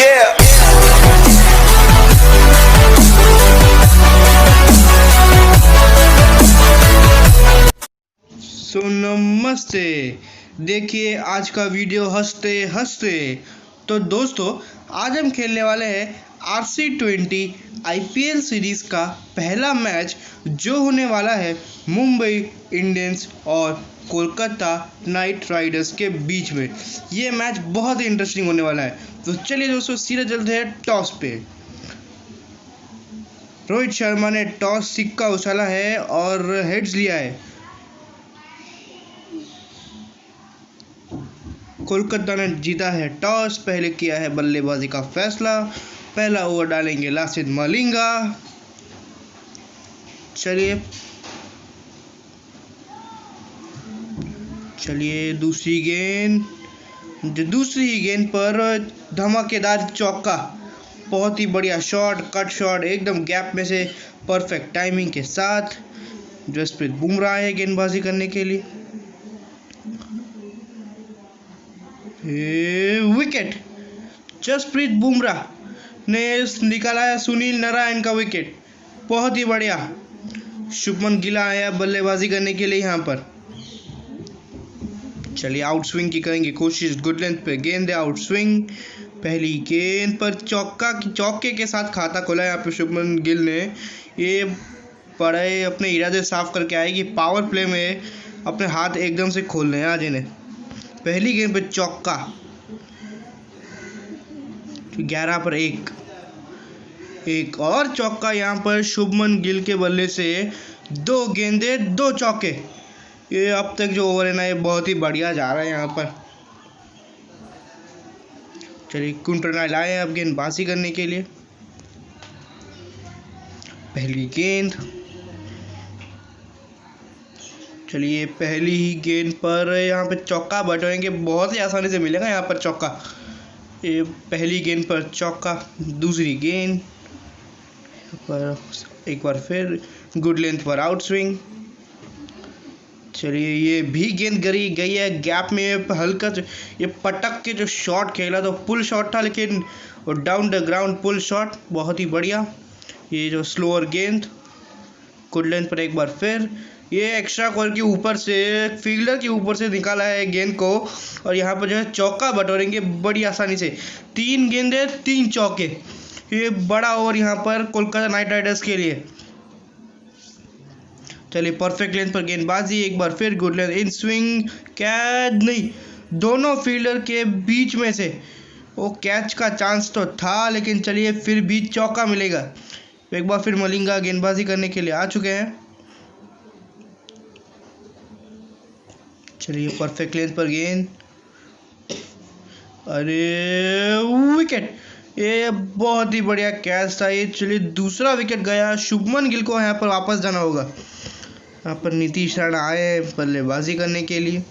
Yeah. सो नमस्ते। देखिए आज का वीडियो हंसते हंसते। तो दोस्तों आज हम खेलने वाले हैं RC20 IPL सीरीज़ का पहला मैच जो होने वाला है मुंबई इंडियंस और कोलकाता नाइट राइडर्स के बीच में। ये मैच बहुत ही इंटरेस्टिंग होने वाला है। तो चलिए दोस्तों सीधे चलते हैं टॉस पे। रोहित शर्मा ने टॉस सिक्का उछाला है और हेड्स लिया है। कोलकाता ने जीता है टॉस, पहले किया है बल्लेबाजी का फैसला। पहला ओवर डालेंगे लासिथ मलिंगा। चलिए दूसरी गेंद पर धमाकेदार चौका। बहुत ही बढ़िया शॉट, कट शॉट, एकदम गैप में से परफेक्ट टाइमिंग के साथ। जसप्रीत बुमराह है गेंदबाजी करने के लिए। विकेट, जसप्रीत बुमराह ने निकाला है सुनील नारायण का विकेट। बहुत ही बढ़िया। शुभमन गिल आया बल्लेबाजी करने के लिए यहाँ पर। चलिए आउट स्विंग की करेंगे कोशिश। गुड लेंथ पे गेंद है, आउट स्विंग। पहली गेंद पर चौके के साथ खाता खोला यहाँ पे शुभमन गिल ने। ये बड़े अपने इरादे साफ करके आए कि पावर प्ले में अपने हाथ एकदम से खोलने हैं आज इन्हें। पहली गेंद पे चौका। 11 पर एक और चौका यहाँ पर शुभमन गिल के बल्ले से। 2 गेंदे 2 चौके। ये अब तक जो ओवर है ना ये बहुत ही बढ़िया जा रहा है यहाँ पर। चलिए कुंटरनाइल आए अब गेंदबाजी करने के लिए। पहली गेंद, चलिए पहली ही गेंद पर यहाँ पे चौका बटोरेंगे, बहुत ही आसानी से मिलेगा यहाँ पर चौका। ये पहली गेंद पर चौका। दूसरी गेंद पर एक बार फिर गुड लेंथ पर आउट स्विंग। चलिए ये भी गेंद गई है गैप में। हल्का ये पटक के जो शॉट खेला तो पुल शॉट था, लेकिन down the ground pull shot, बहुत ही बढ़िया। ये जो स्लोअर गेंद गुड लेंथ पर एक बार फिर। ये एक्स्ट्रा कॉल के ऊपर से, फील्डर के ऊपर से निकाला है गेंद को और यहाँ पर जो है चौका बटोरेंगे बड़ी आसानी से। 3 गेंदे 3 चौके। ये बड़ा ओवर यहाँ पर कोलकाता नाइट राइडर्स के लिए। चलिए परफेक्ट लेंथ पर गेंदबाजी एक बार फिर। Good length, in swing, catch नहीं, दोनों फील्डर के बीच में से। वो कैच का चांस तो था, लेकिन चलिए फिर भी चौका मिलेगा। एक बार फिर मलिंगा गेंदबाजी करने के लिए आ चुके हैं। चलिए परफेक्ट लेंथ पर गेंद, अरे विकेट। ये बहुत ही बढ़िया कैच था ये। चलिए दूसरा विकेट गया। शुभमन गिल को यहाँ पर वापस जाना होगा। यहाँ पर नीतीश राणा आए बल्लेबाजी करने के लिए।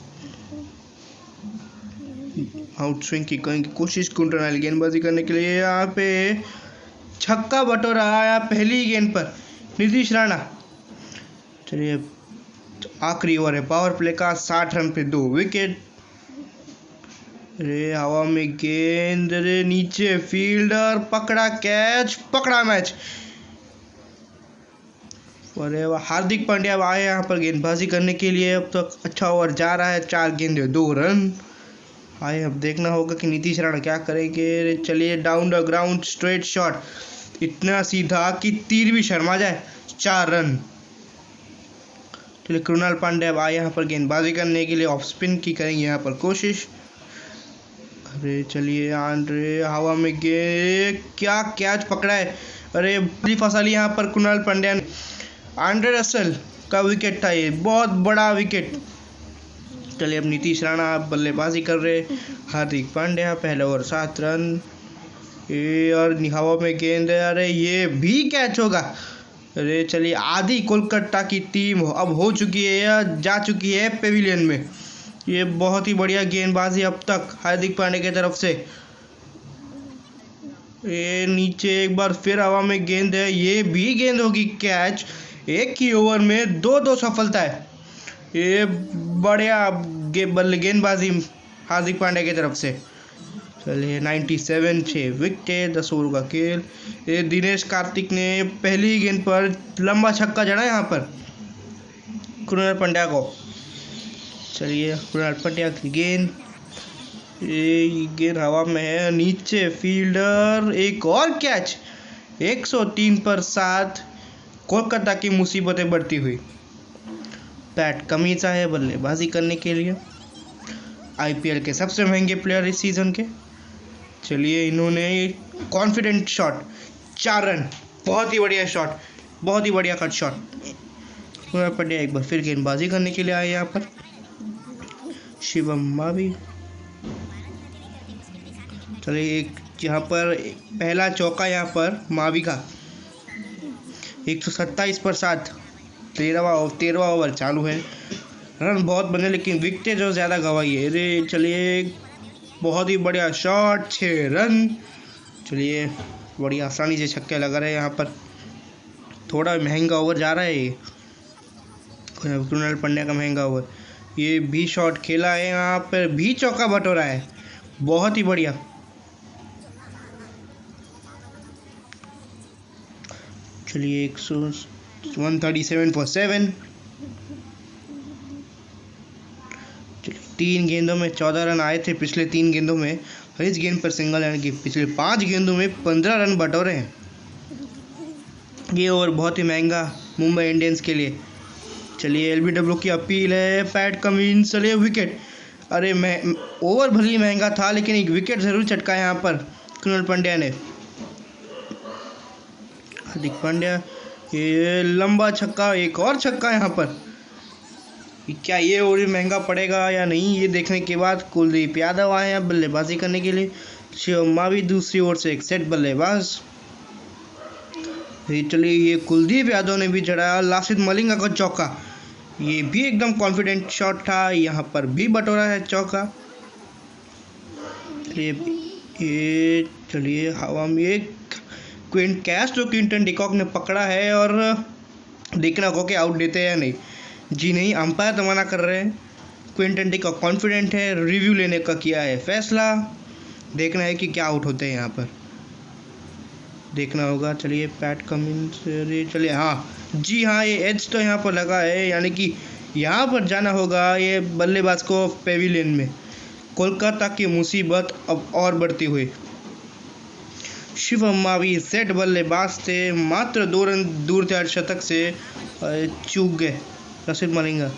आउट स्विंग की करेंगे कोशिश कुंटरनाइल गेंदबाजी करने के लिए। यहाँ पे छक्का बटोरा आया पहली गेंद पर नीतीश राणा। चलिए आखिरी ओवर है पावर प्ले का। 60 रन पे 2 विकेट। अरे हवा में गेंद, अरे नीचे फील्डर पकड़ा, कैच पकड़ा, मैच। अरे हार्दिक पांड्या आए यहाँ पर गेंदबाजी करने के लिए। अब तक अच्छा ओवर जा रहा है। 4 गेंदे 2 रन आए। अब देखना होगा कि नीतीश राणा क्या करेंगे। चलिए down the ground straight shot, इतना सीधा कि तीर भी शर्मा जाए। 4 रन। चलिए कृणाल पांड्या आए यहाँ पर गेंदबाजी करने के लिए। ऑफ स्पिन की करेंगे यहाँ पर कोशिश। अरे चलिए आंद्रे हवा में क्या कैच पकड़ा है। अरे बड़ी फंसा ली यहाँ पर कृणाल पांड्या ने। आंद्रे रसल का विकेट था ये, बहुत बड़ा विकेट। चलिए अब नीतीश राणा बल्लेबाजी कर रहे। हार्दिक पांड्या पहले ओवर 7 रन। ये और हवा में गेंद है, अरे ये भी कैच होगा। अरे चलिए आधी कोलकाता की टीम अब हो चुकी है या जा चुकी है पेविलियन में। ये बहुत ही बढ़िया गेंदबाजी अब तक हार्दिक पांड्या की तरफ से। ये नीचे एक बार फिर हवा में गेंद है, ये भी गेंद होगी कैच। एक ही ओवर में 2-2 सफलता है। ये बढ़िया गेंदबाजी हार्दिक पांड्या की तरफ से। चलिए 97, 6 विकेट, 10 ओवर का खेल। ये दिनेश कार्तिक ने पहली गेंद पर लंबा छक्का जड़ा यहाँ पर कृणाल पंड्या को। चलिए कृणाल पंड्या की गेंद, ये गेंद हवा में है, नीचे फील्डर, एक और कैच। 103 पर 7, कोलकाता की मुसीबतें बढ़ती हुई। पैट कमिंस है बल्लेबाजी करने के लिए, आईपीएल के सबसे महंगे प्लेयर इस सीजन के। चलिए इन्होंने कॉन्फिडेंट शॉट, 4 रन, बहुत ही बढ़िया शॉट, बहुत ही बढ़िया कट शॉट। कृणाल पंड्या एक बार फिर गेंदबाजी करने के लिए आए यहाँ पर। शिवम मावी, चलिए एक यहाँ पर पहला चौका यहाँ पर मावी का। 127 पर 7, 13वां ओवर चालू है। रन बहुत बने लेकिन विकेटें जो ज़्यादा गंवाई है। अरे चलिए बहुत ही बढ़िया शॉट, 6 रन। चलिए बड़ी आसानी से छक्के लगा रहे हैं यहाँ पर। थोड़ा महंगा ओवर जा रहा है ये कृणाल पंड्या का महंगा ओवर। ये भी शॉट खेला है यहाँ पर, भी चौका बटोरा है, बहुत ही बढ़िया। चलिए 137 for 7। चलिए 3 गेंदों में 14 रन आए थे पिछले 3 गेंदों में। इस गेंद पर सिंगल, यानी कि पिछले 5 गेंदों में 15 रन बटोरे हैं। ये ओवर बहुत ही महंगा मुंबई इंडियंस के लिए। चलिए एलबीडब्ल्यू की अपील है, पैट कमिंस, चलिए विकेट। अरे मैं ओवर भले ही महंगा था लेकिन एक विकेट ज़रूर चटका यहाँ पर कृणाल पंड्या ने। हार्दिक पांड्या, ये लंबा छक्का, एक और छक्का यहाँ पर। क्या ये ओवर महंगा पड़ेगा या नहीं, ये देखने के बाद कुलदीप यादव आए हैं बल्लेबाजी करने के लिए। शिवम मावी दूसरी ओर से एक सेट बल्लेबाज। चलिए ये कुलदीप यादव ने भी जड़ा लासित मलिंगा का चौका, ये भी एकदम कॉन्फिडेंट शॉट था, यहाँ पर भी बटोरा है चौका। ये चलिए हवा में एक क्विंटन डिकॉक ने पकड़ा है और देखना होगा कि आउट देते हैं या नहीं। जी नहीं, अंपायर तो मना कर रहे हैं। क्विंटन डिकॉक कॉन्फिडेंट है, रिव्यू लेने का किया है फैसला, देखना है कि क्या आउट होते हैं यहाँ पर, देखना होगा। चलिए पैट कमिंस, चलिए हाँ जी हाँ, ये एज तो यहाँ पर लगा है, यानी कि यहाँ पर जाना होगा ये बल्लेबाज को पेविलियन में। कोलकाता की मुसीबत अब और बढ़ती हुई। शिवम मावी सेट बल्लेबाज थे, मात्र 2 रन दूर थे अर्धशतक से, चूक गए लासित मलिंगा।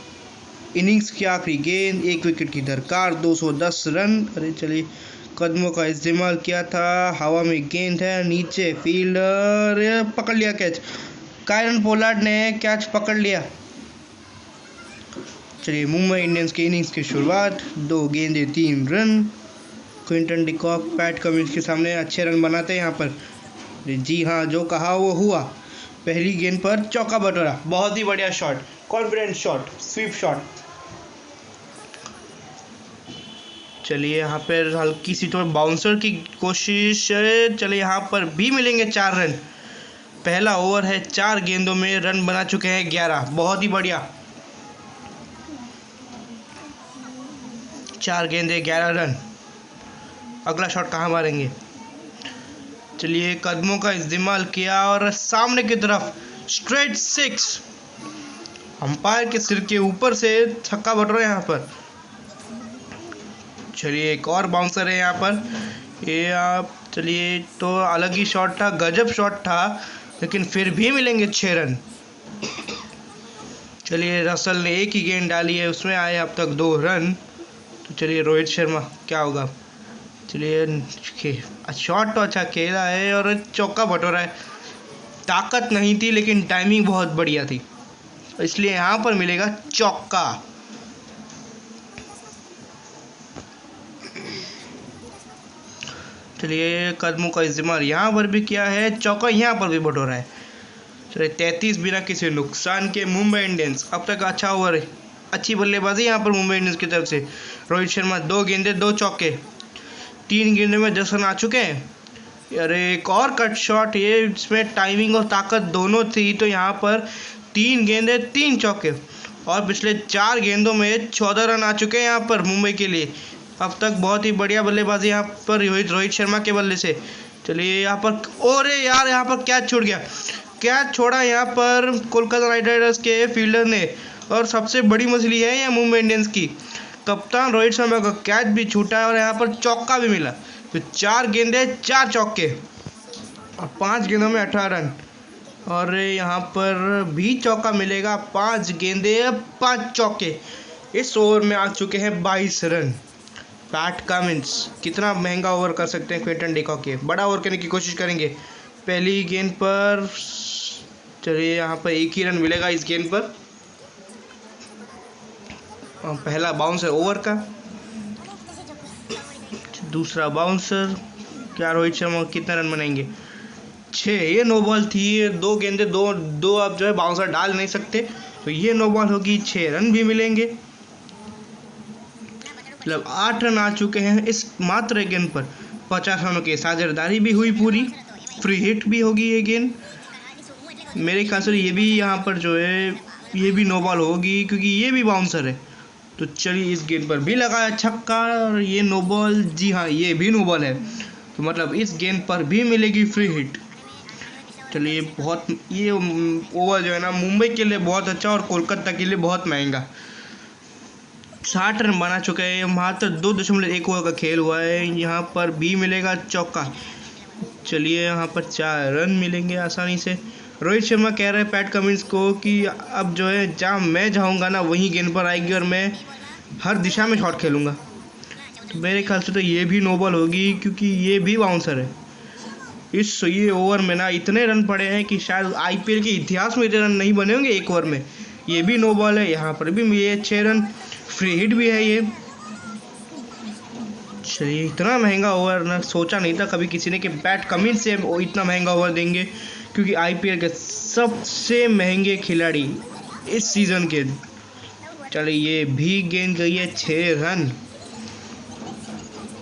इनिंग्स की आखिरी गेंद, 1 विकेट की दरकार, 210 रन। अरे चलिए कदमों का इस्तेमाल किया था, हवा में गेंद है, नीचे फील्डर पकड़ लिया कैच। कायरन पोलार्ड ने कैच पकड़ लिया। चलिए मुंबई इंडियंस की इनिंग्स की शुरुआत, 2 गेंदे 3 run. Quinton de Kock PAT Cummins के सामने अच्छे रन बनाते हैं यहाँ पर। जी हाँ, जो कहा वो हुआ, पहली गेंद पर चौका बटोरा, बहुत ही बढ़िया shot, confident shot, sweep shot. चलिए यहाँ पर हल्की सी तो बाउंसर की कोशिश, चलिए यहाँ पर भी मिलेंगे 4 रन। पहला ओवर है, 4 गेंदों में रन बना चुके हैं 11, बहुत ही बढ़िया। 4 गेंदे 11 रन। अगला शॉट कहाँ मारेंगे। चलिए कदमों का इस्तेमाल किया और सामने की तरफ स्ट्रेट 6, अंपायर के सिर के ऊपर से छक्का बट रहा है यहाँ पर। चलिए एक और बाउंसर है यहाँ पर, ये आप चलिए तो अलग ही शॉट था, गजब शॉट था, लेकिन फिर भी मिलेंगे 6 रन। चलिए रसल ने एक ही गेंद डाली है, उसमें आए अब तक 2 रन। तो चलिए रोहित शर्मा क्या होगा। चलिए शॉट तो अच्छा खेला है और चौका बटोरा है, ताकत नहीं थी लेकिन टाइमिंग बहुत बढ़िया थी, इसलिए यहाँ पर मिलेगा चौका। चलिए कदमों का इस्तेमाल यहाँ पर भी किया है, चौका यहाँ पर भी बटोरा है। चलिए 33 बिना किसी नुकसान के मुंबई इंडियंस अब तक अच्छा ओवर है, अच्छी बल्लेबाजी यहाँ पर मुंबई इंडियंस की तरफ से। रोहित शर्मा 2 गेंदे 2 चौके, 3 गेंदों में 10 रन आ चुके हैं। अरे एक और कट शॉट, ये इसमें टाइमिंग और ताकत दोनों थी, तो यहाँ पर 3 गेंदे 3 चौके और पिछले 4 गेंदों में 14 रन आ चुके हैं यहाँ पर मुंबई के लिए। अब तक बहुत ही बढ़िया बल्लेबाजी यहाँ पर रोहित शर्मा के बल्ले से। चलिए यहाँ पर, अरे यार यहाँ पर कैच छूट गया, कैच छोड़ा यहाँ पर कोलकाता नाइट राइडर्स के फील्डर ने। और सबसे बड़ी मछली है यह मुंबई इंडियंस की, कप्तान रोहित शर्मा का कैच भी छूटा है और यहाँ पर चौका भी मिला। तो 4 गेंदे 4 चौके और 5 गेंदों में 18 रन। और यहाँ पर भी चौका मिलेगा, 5 गेंदे 5 चौके। इस ओवर में आ चुके हैं 22 रन। पैट कमिंस कितना महंगा ओवर कर सकते हैं क्विंटन डिकॉक के, बड़ा ओवर करने की कोशिश करेंगे। पहली गेंद पर, चलिए यहाँ पर 1 ही रन मिलेगा इस गेंद पर। पहला बाउंसर ओवर का, दूसरा बाउंसर। क्या रोहित शर्मा कितना रन बनाएंगे? 6। ये नो बॉल थी, 2 गेंदे दो आप जो है बाउंसर डाल नहीं सकते, तो ये नो बॉल होगी, 6 रन भी मिलेंगे। मतलब 8 रन आ चुके हैं इस मात्र एक गेंद पर। 50 रनों की साझेदारी भी हुई पूरी, फ्री हिट भी होगी ये गेंद। मेरे ख्याल से ये भी यहाँ पर जो है ये भी नो बॉल होगी क्योंकि ये भी बाउंसर है। तो चलिए इस गेंद पर भी लगाया छक्का और ये नो बॉल, जी हाँ ये भी नो बॉल है, तो मतलब इस गेंद पर भी मिलेगी फ्री हिट। चलिए बहुत, ये ओवर जो है ना मुंबई के लिए बहुत अच्छा और कोलकाता के लिए बहुत महंगा। 60 रन बना चुके हैं, मात्र 2.1 ओवर का खेल हुआ है। यहाँ पर भी मिलेगा चौका। चलिए यहाँ पर 4 रन मिलेंगे आसानी से। रोहित शर्मा कह रहे हैं पैट कमिंस को कि अब जो है जहाँ मैं जाऊँगा ना वहीं गेंद पर आएगी और मैं हर दिशा में शॉट खेलूँगा। तो मेरे ख्याल से तो ये भी नो बॉल होगी क्योंकि ये भी बाउंसर है। ये ओवर में ना इतने रन पड़े हैं कि शायद आईपीएल के इतिहास में इतने रन नहीं बने होंगे एक ओवर में। ये भी नो बॉल है, यहाँ पर भी ये 6 रन, फ्री हिट भी है ये। चलिए इतना महंगा ओवर ना सोचा नहीं था कभी किसी ने कि पैट कमिंस से इतना महंगा ओवर देंगे, क्योंकि आईपीएल के सबसे महंगे खिलाड़ी इस सीज़न के। चलिए ये भी गेंद गई है 6 रन,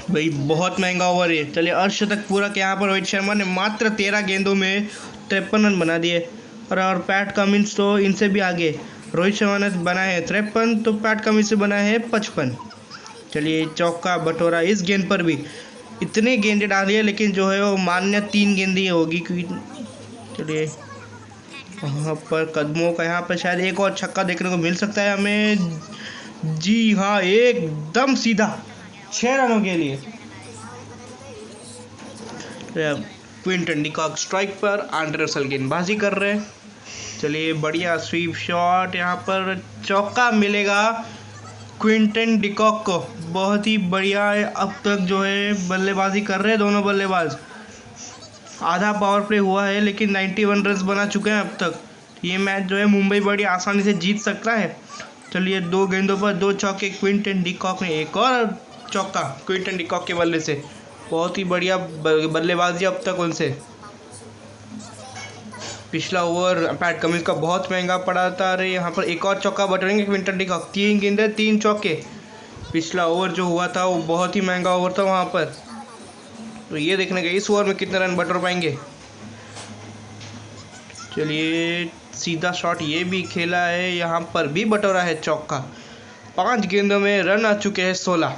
भाई बहुत महंगा ओवर है। चलिए अर्धशतक पूरा के यहाँ पर रोहित शर्मा ने मात्र 13 गेंदों में 53 रन बना दिए। और पैट कमिंस तो इनसे भी आगे, रोहित शर्मा ने बनाए हैं 53, तो पैट कमिंस से बनाए हैं 55। चलिए चौका बटोरा इस गेंद पर भी। इतने गेंदे डाली है लेकिन जो है वो मान्य 3 गेंदी होगी क्योंकि। चलिए यहाँ पर कदमों का, यहाँ पर शायद एक और छक्का देखने को मिल सकता है हमें। जी हाँ एकदम सीधा 6 रनों के लिए। क्विंटन डिकॉक स्ट्राइक पर, आंड्रे रसल गेंदबाजी कर रहे हैं। चलिए बढ़िया स्वीप शॉट, यहाँ पर चौका मिलेगा क्विंटन डिकॉक को। बहुत ही बढ़िया है, अब तक जो है बल्लेबाजी कर रहे हैं दोनों बल्लेबाज। आधा पावर प्ले हुआ है लेकिन 91 रन बना चुके हैं अब तक। ये मैच जो है मुंबई बड़ी आसानी से जीत सकता है। चलिए 2 गेंदों पर 2 चौके, क्विंटन डिकॉक ने एक और चौका क्विंटन डिकॉक के बल्ले से। बहुत ही बढ़िया बल्लेबाजी अब तक उनसे। पिछला ओवर पैट कमिंस का बहुत महंगा पड़ा था। अरे यहाँ पर एक और चौका बटोरेंगे क्विंटन डिकॉक। 3 गेंदे 3 चौके। पिछला ओवर जो हुआ था वो बहुत ही महंगा ओवर था वहाँ पर। तो ये देखने के इस ओवर में कितने रन बटोर पाएंगे। चलिए सीधा शॉट ये भी खेला है, यहाँ पर भी बटोरा है चौका। 5 गेंदों में रन आ चुके हैं 16।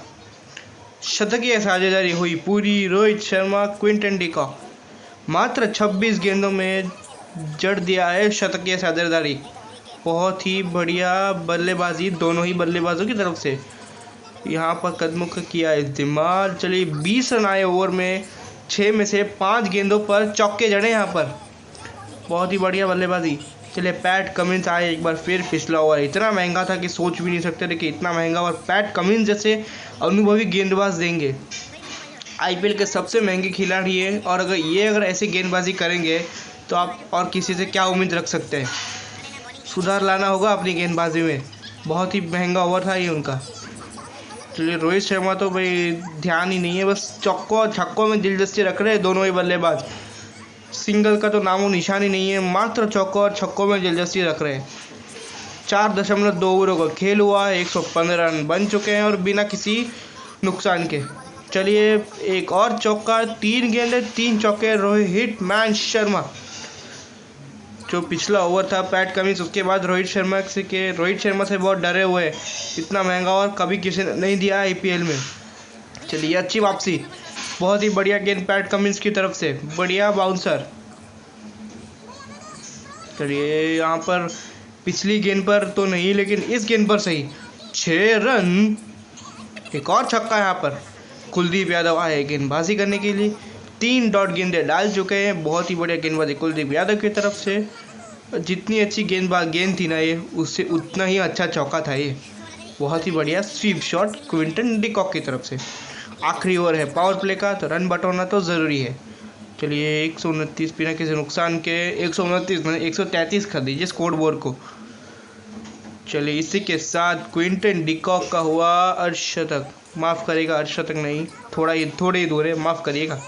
शतकीय साझेदारी हुई पूरी, रोहित शर्मा क्विंटन डिकॉक। मात्र 26 गेंदों में जड़ दिया है शतकीय साझेदारी। बहुत ही बढ़िया बल्लेबाजी दोनों ही बल्लेबाजों की तरफ से। यहाँ पर कदमों का किया इस्तेमाल। चलिए 20 रन आए ओवर में, 6 में से 5 गेंदों पर चौके जड़े यहाँ पर। बहुत ही बढ़िया बल्लेबाजी। चलिए पैट कमिंस आए एक बार फिर। पिछला ओवर इतना महंगा था कि सोच भी नहीं सकते थे कि इतना महंगा ओवर पैट कमिंस जैसे अनुभवी गेंदबाज देंगे। आईपीएल के सबसे महंगे खिलाड़ी है और अगर ऐसे गेंदबाजी करेंगे तो आप और किसी से क्या उम्मीद रख सकते हैं। सुधार लाना होगा अपनी गेंदबाजी में। बहुत ही महंगा ओवर था ये उनका। चलिए रोहित शर्मा तो भाई ध्यान ही नहीं है, बस चौकों और छक्कों में दिलचस्पी रख रहे हैं दोनों ही बल्लेबाज। सिंगल का तो नामो निशान ही नहीं है, मात्र चौकों और छक्कों में दिलचस्पी रख रहे हैं। 4.2 ओवरों का खेल हुआ है, 115 रन बन चुके हैं और बिना किसी नुकसान के। चलिए एक और चौका, 3 गेंदे 3 चौके रोहित मैन शर्मा। जो पिछला ओवर था पैट कमिंस, उसके बाद रोहित शर्मा से बहुत डरे हुए। इतना महंगा ओवर कभी किसी ने नहीं दिया आईपीएल में। चलिए अच्छी वापसी, बहुत ही बढ़िया गेंद पैट कमिंस की तरफ से, बढ़िया बाउंसर। चलिए यहाँ पर पिछली गेंद पर तो नहीं लेकिन इस गेंद पर सही, 6 रन। एक और छक्का यहाँ पर। कुलदीप यादव आए गेंदबाजी करने के लिए, 3 डॉट गेंदें डाल चुके हैं। बहुत ही बढ़िया गेंदबाजी कुलदीप यादव की तरफ से। जितनी अच्छी गेंद थी ना ये, उससे उतना ही अच्छा चौका था ये। बहुत ही बढ़िया स्वीप शॉट क्विंटन डिकॉक की तरफ से। आखिरी ओवर है पावर प्ले का, तो रन बटोरना तो ज़रूरी है। चलिए 129 बिना किसी नुकसान के, 129 मैंने 133 कर दीजिए स्कोर बोर्ड को। चलिए इसी के साथ क्विंटन डिकॉक का हुआ अर्धशतक, माफ़ करिएगा अर्धशतक नहीं, थोड़े ही दूर है, माफ़ करिएगा।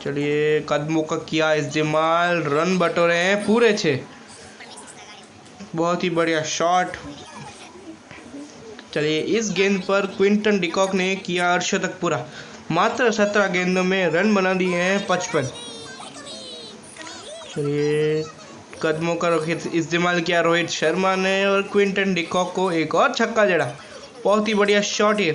चलिए कदमों का किया इस्तेमाल, रन बटोरे हैं पूरे 6। बहुत ही बढ़िया शॉट। चलिए इस गेंद पर क्विंटन डिकॉक ने किया अर्धशतक पूरा। मात्र 17 गेंदों में रन बना दिए हैं 55। चलिए कदमों का इस्तेमाल किया रोहित शर्मा ने और क्विंटन डिकॉक को एक और छक्का जड़ा। बहुत ही बढ़िया शॉट ये।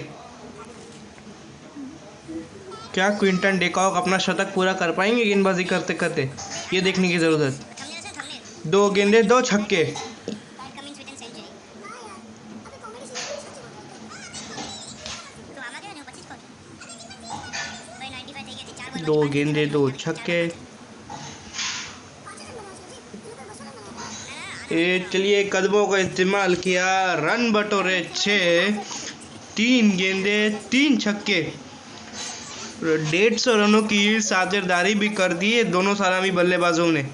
क्या क्विंटन डिकॉक अपना शतक पूरा कर पाएंगे गेंदबाजी करते करते, ये देखने की ज़रूरत। 2 गेंदे 2 छक्के। 2 गेंदे 2 छक्के। चलिए कदमों का इस्तेमाल किया, रन बटोरे 6, 3 गेंदे 3 छक्के। 150 रनों की साझेदारी भी कर दी है दोनों सलामी बल्लेबाजों ने।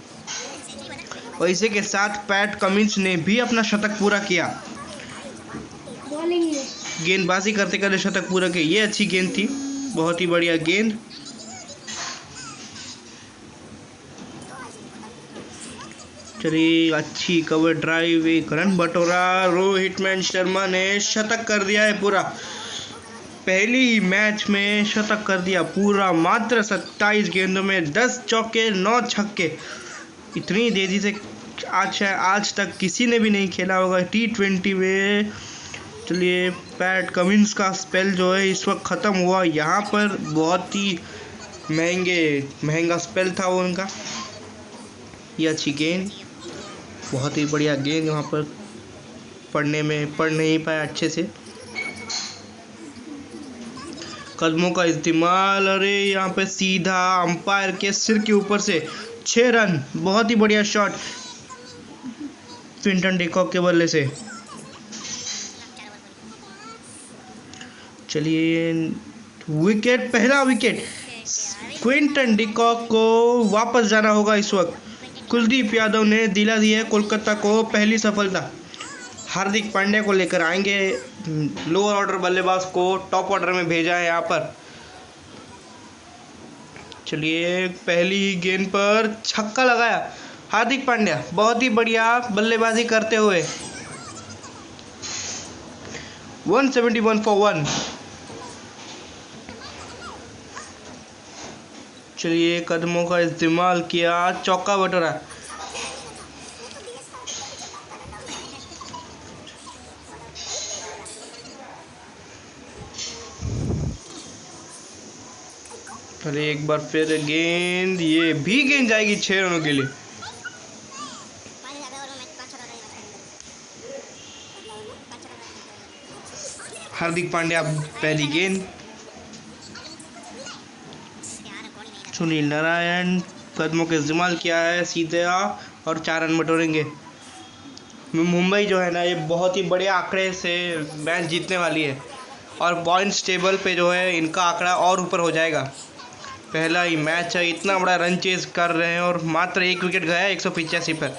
और इसी के साथ पैट कमिंस ने भी अपना शतक पूरा किया, गेंदबाजी करते करते शतक पूरा किया। ये अच्छी गेंद थी, बहुत ही बढ़िया गेंद। चलिए अच्छी कवर ड्राइव, एक रन बटोरा। रोहित शर्मा ने शतक कर दिया है पूरा, पहली ही मैच में शतक कर दिया पूरा। मात्र 27 गेंदों में 10 चौके 9 छक्के। इतनी तेजी से आज तक किसी ने भी नहीं खेला होगा T20 में। चलिए पैट कमिंस का स्पेल जो है इस वक्त ख़त्म हुआ यहाँ पर। बहुत ही महंगा स्पेल था वो उनका। ये अच्छी गेंद, बहुत ही बढ़िया गेंद। यहाँ पर पढ़ नहीं पाया अच्छे से। कदमों का इस्तेमाल, अरे यहाँ पे सीधा अंपायर के सिर के ऊपर से 6 रन। बहुत ही बढ़िया शॉट क्विंटन डिकॉक के बल्ले से। चलिए विकेट, पहला विकेट। क्विंटन डिकॉक को वापस जाना होगा इस वक्त। कुलदीप यादव ने दिला दी है कोलकाता को पहली सफलता। हार्दिक पांड्या को लेकर आएंगे, लोअर ऑर्डर बल्लेबाज को टॉप ऑर्डर में भेजा है यहाँ पर। चलिए पहली गेंद पर छक्का लगाया हार्दिक पांड्या, बहुत ही बढ़िया बल्लेबाजी करते हुए। 171 फॉर 1। चलिए कदमों का इस्तेमाल किया, चौका बटोरा। चलिए एक बार फिर गेंद, ये भी गेंद जाएगी 6 रनों के लिए। हार्दिक पांड्या पहली गेंद। सुनील नारायण कदमों का इस्तेमाल किया है सीधे और 4 रन बटोरेंगे। मुंबई जो है ना ये बहुत ही बड़े आंकड़े से मैच जीतने वाली है और पॉइंट्स टेबल पे जो है इनका आंकड़ा और ऊपर हो जाएगा। पहला ही मैच है, इतना बड़ा रन चेज कर रहे हैं और मात्र 1 विकेट गया 185 पर।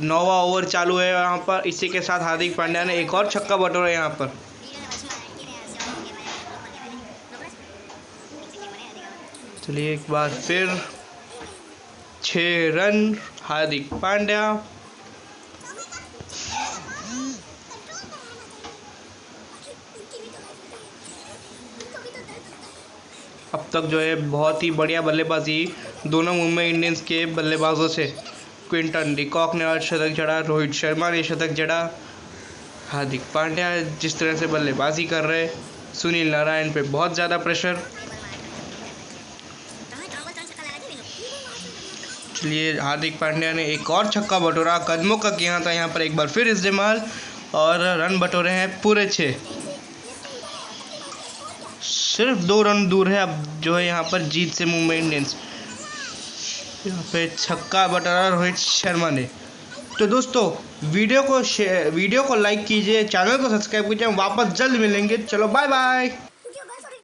9वां ओवर चालू है यहाँ पर। इसी के साथ हार्दिक पांड्या ने एक और छक्का बटोरा यहाँ पर। चलिए एक बार फिर 6 रन हार्दिक पांड्या। अब तक जो है बहुत ही बढ़िया बल्लेबाजी दोनों मुंबई इंडियंस के बल्लेबाजों से। क्विंटन डिकॉक ने आज शतक जड़ा, रोहित शर्मा ने शतक जड़ा, हार्दिक पांड्या जिस तरह से बल्लेबाजी कर रहे, सुनील नारायण पे बहुत ज़्यादा प्रेशर। चलिए हार्दिक पांड्या ने एक और छक्का बटोरा, कदमों का किया था यहाँ पर एक बार फिर इस्तेमाल, और रन बटोरे हैं पूरे 6। सिर्फ 2 रन दूर है अब जो है यहाँ पर जीत से मुंबई इंडियंस। यहाँ पे छक्का बटोरा रोहित शर्मा ने। तो दोस्तों वीडियो को लाइक कीजिए, चैनल को सब्सक्राइब कीजिए, हम वापस जल्द मिलेंगे। चलो बाय बाय।